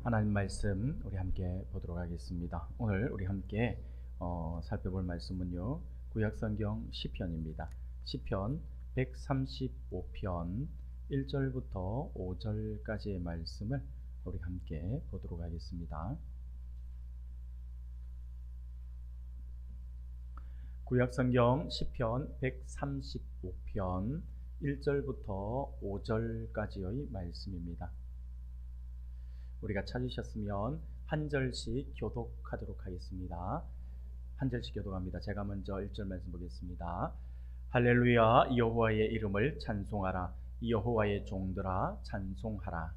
하나님 말씀 우리 함께 보도록 하겠습니다. 오늘 우리 함께 살펴볼 말씀은요, 구약성경 시편입니다. 시편 135편 1절부터 5절까지의 말씀을 우리 함께 보도록 하겠습니다. 구약성경 시편 135편 1절부터 5절까지의 말씀입니다. 우리가 찾으셨으면 한 절씩 교독하도록 하겠습니다. 한 절씩 교독합니다. 제가 먼저 1절 말씀 보겠습니다. 할렐루야, 여호와의 이름을 찬송하라. 여호와의 종들아 찬송하라.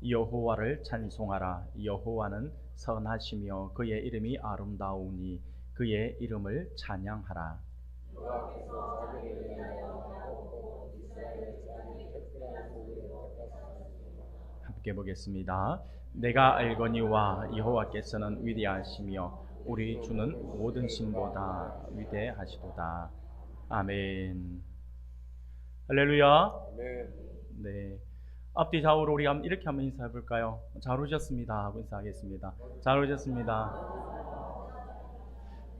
여호와를 찬송하라. 여호와는 선하시며 그의 이름이 아름다우니 그의 이름을 찬양하라. 함께 보겠습니다. 내가 알거니와 여호와께서는 위대하시며 우리 주는 모든 신보다 위대하시도다. 아멘. 할렐루야. 네. 앞뒤 좌우로 우리 이렇게 한번 인사해 볼까요? 잘 오셨습니다 하고 인사하겠습니다. 잘 오셨습니다.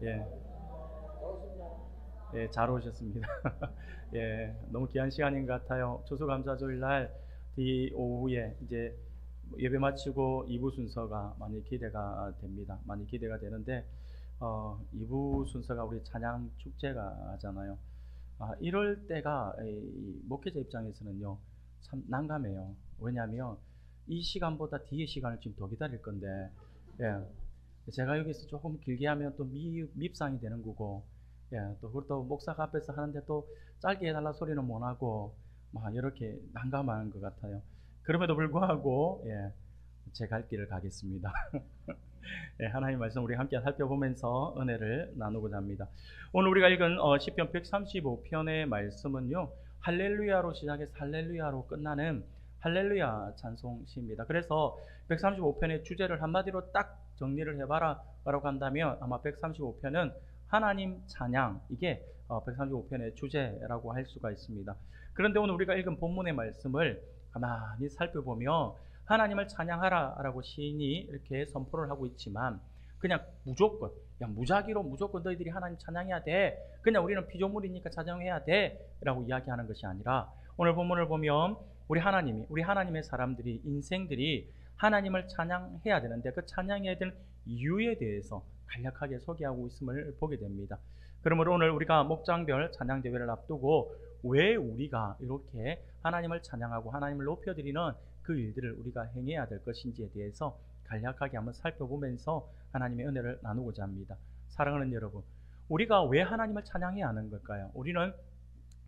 예. 예, 잘 오셨습니다. 예, 너무 귀한 시간인 것 같아요. 추수감사주일 날 이 오후에 이제 예배 마치고 2부 순서가 많이 기대가 됩니다. 많이 기대가 되는데 2부 순서가 우리 찬양 축제가 하잖아요. 이럴 때가 이 목회자 입장에서는요 참 난감해요. 왜냐하면 이 시간보다 뒤의 시간을 지금 더 기다릴 건데, 예, 제가 여기서 조금 길게 하면 또 밉상이 되는 거고, 예, 또 그것도 목사가 앞에서 하는데 또 짧게 해달라 소리는 못 하고 막 이렇게 난감한 것 같아요. 그럼에도 불구하고 제 갈 길을 가겠습니다. 예, 하나님 말씀 우리 함께 살펴보면서 은혜를 나누고자 합니다. 오늘 우리가 읽은 시편 135편의 말씀은요, 할렐루야로 시작해서 할렐루야로 끝나는 할렐루야 찬송시입니다. 그래서 135편의 주제를 한마디로 딱 정리를 해봐라 라고 한다면 아마 135편은 하나님 찬양, 이게 135편의 주제라고 할 수가 있습니다. 그런데 오늘 우리가 읽은 본문의 말씀을 가만히 살펴보며 하나님을 찬양하라 라고 시인이 이렇게 선포를 하고 있지만, 그냥 무조건 무작위로 무조건 너희들이 하나님 찬양해야 돼, 그냥 우리는 피조물이니까 찬양해야 돼 라고 이야기하는 것이 아니라, 오늘 본문을 보면 우리 하나님의 사람들이, 인생들이 하나님을 찬양해야 되는데 그 찬양해야 되는 이유에 대해서 간략하게 소개하고 있음을 보게 됩니다. 그러므로 오늘 우리가 목장별 찬양대회를 앞두고 왜 우리가 이렇게 하나님을 찬양하고 하나님을 높여드리는 그 일들을 우리가 행해야 될 것인지에 대해서 간략하게 한번 살펴보면서 하나님의 은혜를 나누고자 합니다. 사랑하는 여러분, 우리가 왜 하나님을 찬양해야 하는 걸까요? 우리는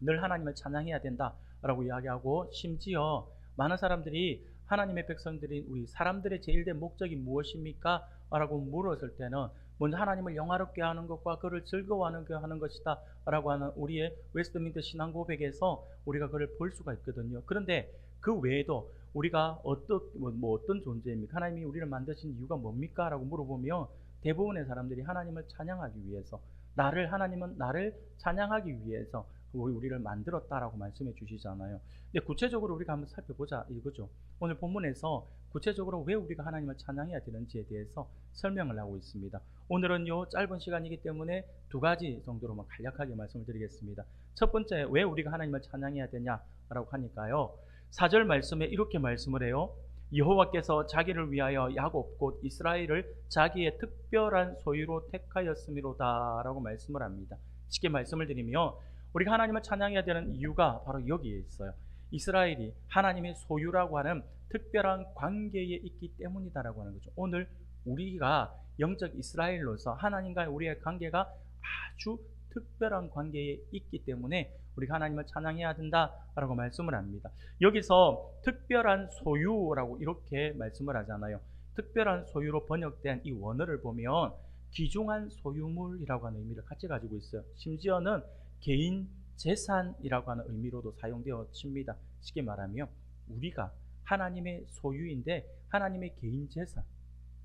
늘 하나님을 찬양해야 된다라고 이야기하고, 심지어 많은 사람들이 하나님의 백성들인 우리 사람들의 제일된 목적이 무엇입니까? 라고 물었을 때는 먼저 하나님을 영화롭게 하는 것과 그를 즐거워하는 것이다 라고 하는 우리의 웨스트민스터 신앙 고백에서 우리가 그를 볼 수가 있거든요. 그런데 그 외에도 우리가 어떤 존재입니까? 하나님이 우리를 만드신 이유가 뭡니까? 라고 물어보면 대부분의 사람들이 하나님을 찬양하기 위해서, 하나님은 나를 찬양하기 위해서 우리를 만들었다라고 말씀해 주시잖아요. 근데 구체적으로 우리가 한번 살펴보자 이거죠. 오늘 본문에서 구체적으로 왜 우리가 하나님을 찬양해야 되는지에 대해서 설명을 하고 있습니다. 오늘은요 짧은 시간이기 때문에 두 가지 정도로만 간략하게 말씀을 드리겠습니다. 첫 번째, 왜 우리가 하나님을 찬양해야 되냐라고 하니까요, 4절 말씀에 이렇게 말씀을 해요. 여호와께서 자기를 위하여 야곱 곧 이스라엘을 자기의 특별한 소유로 택하였음이로다 라고 말씀을 합니다. 쉽게 말씀을 드리면 우리가 하나님을 찬양해야 되는 이유가 바로 여기에 있어요. 이스라엘이 하나님의 소유라고 하는 특별한 관계에 있기 때문이다라고 하는 거죠. 오늘 우리가 영적 이스라엘로서 하나님과의 우리의 관계가 아주 특별한 관계에 있기 때문에 우리가 하나님을 찬양해야 된다라고 말씀을 합니다. 여기서 특별한 소유라고 이렇게 말씀을 하잖아요. 특별한 소유로 번역된 이 원어를 보면 귀중한 소유물이라고 하는 의미를 같이 가지고 있어요. 심지어는 개인 재산이라고 하는 의미로도 사용되어집니다. 쉽게 말하면 우리가 하나님의 소유인데 하나님의 개인 재산,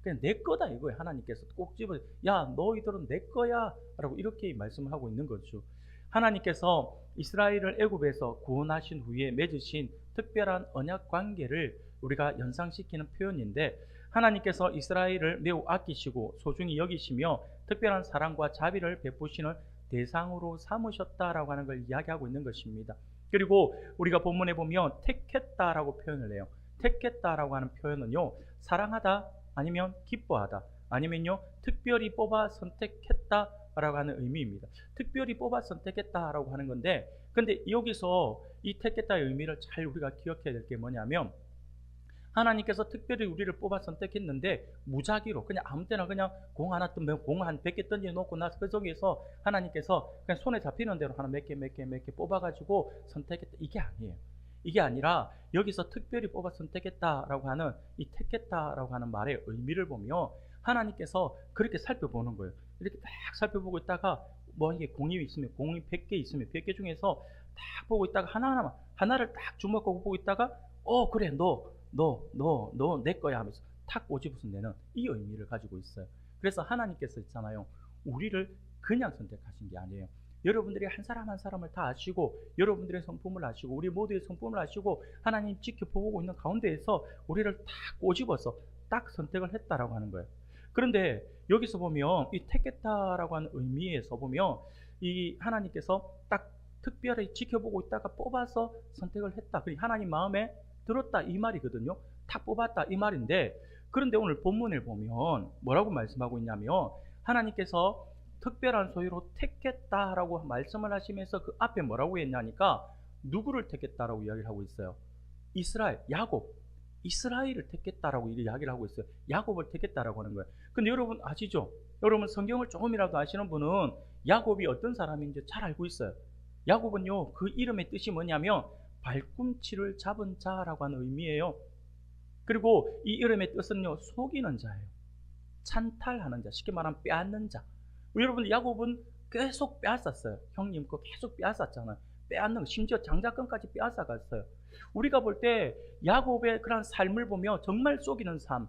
그냥 내 거다 이거예요. 하나님께서 꼭 집어, 야 너희들은 내 거야 라고 이렇게 말씀을 하고 있는 거죠. 하나님께서 이스라엘을 애굽에서 구원하신 후에 맺으신 특별한 언약 관계를 우리가 연상시키는 표현인데, 하나님께서 이스라엘을 매우 아끼시고 소중히 여기시며 특별한 사랑과 자비를 베푸시는 대상으로 삼으셨다라고 하는 걸 이야기하고 있는 것입니다. 그리고 우리가 본문에 보면 택했다라고 표현을 해요. 택했다라고 하는 표현은요, 사랑하다, 아니면 기뻐하다, 아니면요 특별히 뽑아 선택했다라고 하는 의미입니다. 특별히 뽑아 선택했다라고 하는 건데, 근데 여기서 이 택했다의 의미를 잘 우리가 기억해야 될 게 뭐냐면, 하나님께서 특별히 우리를 뽑아 선택했는데 무작위로 그냥 아무 때나 그냥 공 하나 뜨면 공 한 100개 던져놓고 나서 그 속에서 하나님께서 그냥 손에 잡히는 대로 하나 몇 개 뽑아가지고 선택했다, 이게 아니에요. 이게 아니라 여기서 특별히 뽑아 선택했다라고 하는 이 택했다라고 하는 말의 의미를 보면, 하나님께서 그렇게 살펴보는 거예요. 이렇게 딱 살펴보고 있다가 뭐 이게 공이 있으면 공이 100개 있으면 100개 중에서 딱 보고 있다가 하나를 딱 주목하고 보고 있다가 그래 너 내 거야 하면서 탁 꼬집어서 내는 이 의미를 가지고 있어요. 그래서 하나님께서 있잖아요, 우리를 그냥 선택하신 게 아니에요. 여러분들이 한 사람 한 사람을 다 아시고, 여러분들의 성품을 아시고, 우리 모두의 성품을 아시고, 하나님 지켜보고 있는 가운데에서 우리를 딱 꼬집어서 딱 선택을 했다라고 하는 거예요. 그런데 여기서 보면 이 택했다라고 하는 의미에서 보면, 이 하나님께서 딱 특별히 지켜보고 있다가 뽑아서 선택을 했다, 그리고 하나님 마음에 들었다, 이 말이거든요. 탁 뽑았다, 이 말인데, 그런데 오늘 본문을 보면 뭐라고 말씀하고 있냐면, 하나님께서 특별한 소유로 택했다라고 말씀을 하시면서 그 앞에 뭐라고 했냐니까, 누구를 택했다라고 이야기를 하고 있어요. 이스라엘, 야곱, 이스라엘을 택했다라고 이야기를 하고 있어요. 야곱을 택했다라고 하는 거예요. 근데 여러분 아시죠? 여러분 성경을 조금이라도 아시는 분은 야곱이 어떤 사람인지 잘 알고 있어요. 야곱은요, 그 이름의 뜻이 뭐냐면 발꿈치를 잡은 자라고 하는 의미예요. 그리고 이 이름의 뜻은요, 속이는 자예요. 찬탈하는 자, 쉽게 말하면 빼앗는 자. 여러분 야곱은 계속 빼앗았어요. 형님 거 계속 빼앗았잖아요. 빼앗는 거, 심지어 장자권까지 빼앗아갔어요. 우리가 볼 때 야곱의 그런 삶을 보며 정말 속이는 삶,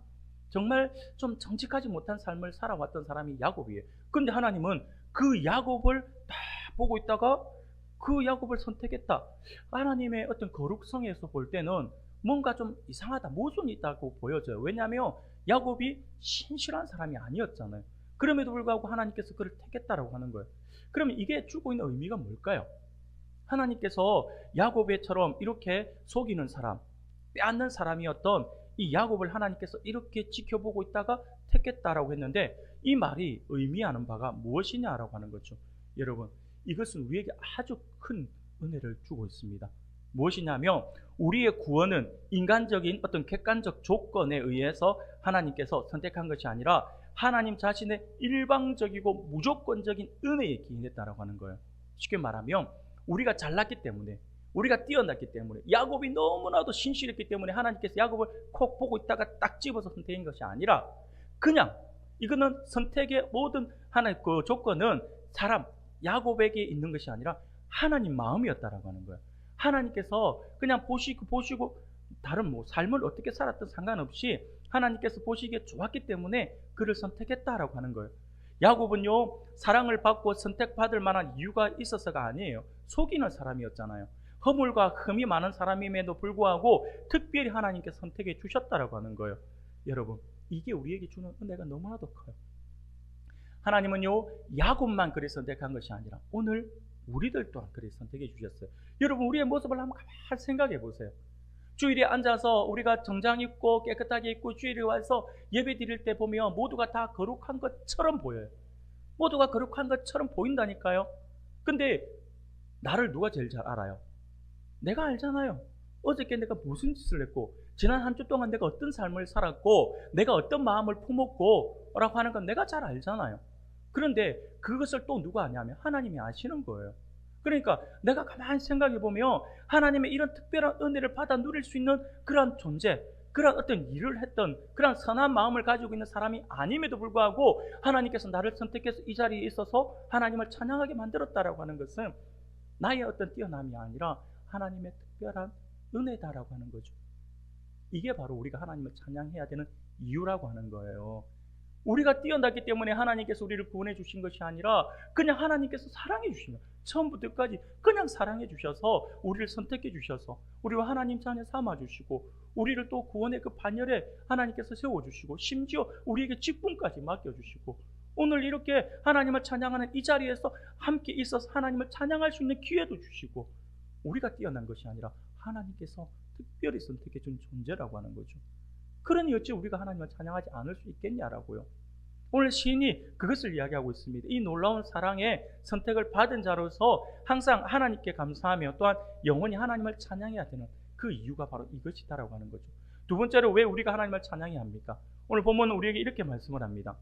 정말 좀 정직하지 못한 삶을 살아왔던 사람이 야곱이에요. 그런데 하나님은 그 야곱을 딱 보고 있다가 그 야곱을 선택했다. 하나님의 어떤 거룩성에서 볼 때는 뭔가 좀 이상하다, 모순이 있다고 보여져요. 왜냐하면 야곱이 신실한 사람이 아니었잖아요. 그럼에도 불구하고 하나님께서 그를 택했다라고 하는 거예요. 그러면 이게 주고 있는 의미가 뭘까요? 하나님께서 야곱처럼 이렇게 속이는 사람, 빼앗는 사람이었던 이 야곱을 하나님께서 이렇게 지켜보고 있다가 택했다라고 했는데, 이 말이 의미하는 바가 무엇이냐라고 하는 거죠. 여러분, 이것은 우리에게 아주 큰 은혜를 주고 있습니다. 무엇이냐면, 우리의 구원은 인간적인 어떤 객관적 조건에 의해서 하나님께서 선택한 것이 아니라 하나님 자신의 일방적이고 무조건적인 은혜에 기인했다라고 하는 거예요. 쉽게 말하면 우리가 잘났기 때문에, 우리가 뛰어났기 때문에, 야곱이 너무나도 신실했기 때문에 하나님께서 야곱을 콕 보고 있다가 딱 집어서 선택한 것이 아니라, 그냥 이거는 선택의 모든 하나의 그 조건은 사람 야곱에게 있는 것이 아니라 하나님 마음이었다라고 하는 거예요. 하나님께서 그냥 보시고 다른 뭐 삶을 어떻게 살았든 상관없이 하나님께서 보시기에 좋았기 때문에 그를 선택했다라고 하는 거예요. 야곱은요, 사랑을 받고 선택받을 만한 이유가 있어서가 아니에요. 속이는 사람이었잖아요. 허물과 흠이 많은 사람임에도 불구하고 특별히 하나님께 선택해 주셨다라고 하는 거예요. 여러분, 이게 우리에게 주는 은혜가 너무나도 커요. 하나님은요, 야곱만 그리 선택한 것이 아니라 오늘 우리들 또한 그리 선택해 주셨어요. 여러분, 우리의 모습을 한번 가만히 생각해 보세요. 주일에 앉아서 우리가 정장 입고 깨끗하게 입고 주일에 와서 예배 드릴 때 보면 모두가 다 거룩한 것처럼 보여요. 모두가 거룩한 것처럼 보인다니까요. 근데 나를 누가 제일 잘 알아요? 내가 알잖아요. 어저께 내가 무슨 짓을 했고, 지난 한 주 동안 내가 어떤 삶을 살았고, 내가 어떤 마음을 품었고 라고 하는 건 내가 잘 알잖아요. 그런데 그것을 또 누가 아냐면 하나님이 아시는 거예요. 그러니까 내가 가만히 생각해 보면 하나님의 이런 특별한 은혜를 받아 누릴 수 있는 그런 존재, 그런 어떤 일을 했던 그런 선한 마음을 가지고 있는 사람이 아님에도 불구하고 하나님께서 나를 선택해서 이 자리에 있어서 하나님을 찬양하게 만들었다라고 하는 것은 나의 어떤 뛰어남이 아니라 하나님의 특별한 은혜다라고 하는 거죠. 이게 바로 우리가 하나님을 찬양해야 되는 이유라고 하는 거예요. 우리가 뛰어났기 때문에 하나님께서 우리를 구원해 주신 것이 아니라 그냥 하나님께서 사랑해 주신 거예요. 처음부터 끝까지 그냥 사랑해 주셔서 우리를 선택해 주셔서 우리와 하나님 자녀 삼아 주시고 우리를 또 구원의 그 반열에 하나님께서 세워 주시고 심지어 우리에게 직분까지 맡겨 주시고 오늘 이렇게 하나님을 찬양하는 이 자리에서 함께 있어서 하나님을 찬양할 수 있는 기회도 주시고 우리가 뛰어난 것이 아니라 하나님께서 특별히 선택해 준 존재라고 하는 거죠. 그러니 어찌 우리가 하나님을 찬양하지 않을 수 있겠냐라고요. 오늘 시인이 그것을 이야기하고 있습니다. 이 놀라운 사랑의 선택을 받은 자로서 항상 하나님께 감사하며 또한 영원히 하나님을 찬양해야 되는 그 이유가 바로 이것이다라고 하는 거죠. 두 번째로 왜 우리가 하나님을 찬양해야 합니까? 오늘 본문은 우리에게 이렇게 말씀을 합니다.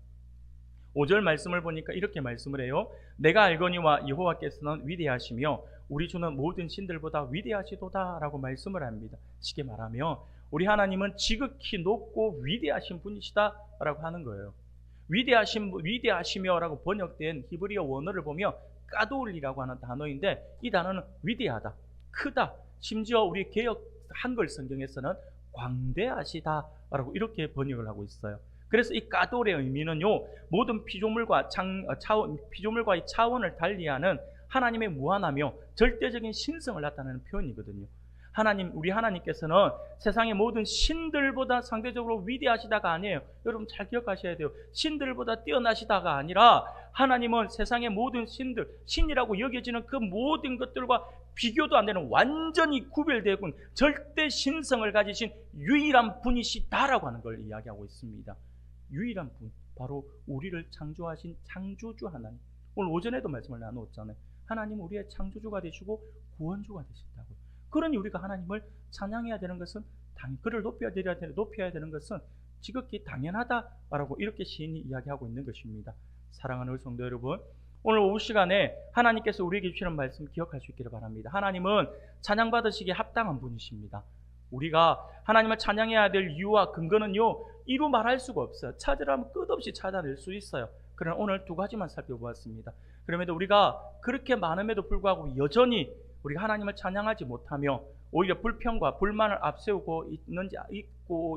5절 말씀을 보니까 이렇게 말씀을 해요. 내가 알거니와 여호와께서는 위대하시며 우리 주는 모든 신들보다 위대하시도다 라고 말씀을 합니다. 쉽게 말하면 우리 하나님은 지극히 높고 위대하신 분이시다 라고 하는 거예요. 위대하시며 라고 번역된 히브리어 원어를 보면 까돌리라고 하는 단어인데 이 단어는 위대하다, 크다, 심지어 우리 개역 한글 성경에서는 광대하시다 라고 이렇게 번역을 하고 있어요. 그래서 이 까돌의 의미는요, 모든 피조물과의 차원을 달리하는 하나님의 무한하며 절대적인 신성을 나타내는 표현이거든요. 우리 하나님께서는 세상의 모든 신들보다 상대적으로 위대하시다가 아니에요. 여러분 잘 기억하셔야 돼요. 신들보다 뛰어나시다가 아니라 하나님은 세상의 모든 신이라고 여겨지는 그 모든 것들과 비교도 안 되는 완전히 구별되고 절대 신성을 가지신 유일한 분이시다라고 하는 걸 이야기하고 있습니다. 유일한 분, 바로 우리를 창조하신 창조주 하나님. 오늘 오전에도 말씀을 나누었잖아요. 하나님 우리의 창조주가 되시고 구원주가 되신다고. 그러니 우리가 하나님을 찬양해야 되는 것은 그를 높여야 되는 것은 지극히 당연하다라고 이렇게 시인이 이야기하고 있는 것입니다. 사랑하는 우리 성도 여러분, 오늘 오후 시간에 하나님께서 우리에게 주시는 말씀 기억할 수 있기를 바랍니다. 하나님은 찬양받으시기에 합당한 분이십니다. 우리가 하나님을 찬양해야 될 이유와 근거는요, 이루 말할 수가 없어요. 찾으라면 끝없이 찾아낼 수 있어요. 그러나 오늘 두 가지만 살펴보았습니다. 그럼에도 우리가 그렇게 많음에도 불구하고 여전히 우리가 하나님을 찬양하지 못하며 오히려 불평과 불만을 앞세우고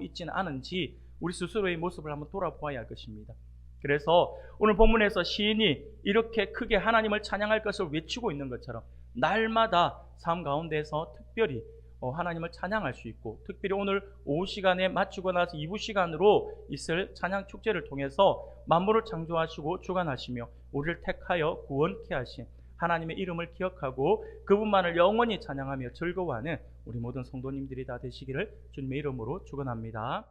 있지는 않은지 우리 스스로의 모습을 한번 돌아보아야 할 것입니다. 그래서 오늘 본문에서 시인이 이렇게 크게 하나님을 찬양할 것을 외치고 있는 것처럼 날마다 삶 가운데서 특별히 하나님을 찬양할 수 있고, 특별히 오늘 오후 시간에 마치고 나서 2부 시간으로 있을 찬양 축제를 통해서 만물을 창조하시고 주관하시며 우리를 택하여 구원케 하신 하나님의 이름을 기억하고 그분만을 영원히 찬양하며 즐거워하는 우리 모든 성도님들이 다 되시기를 주님의 이름으로 축원합니다.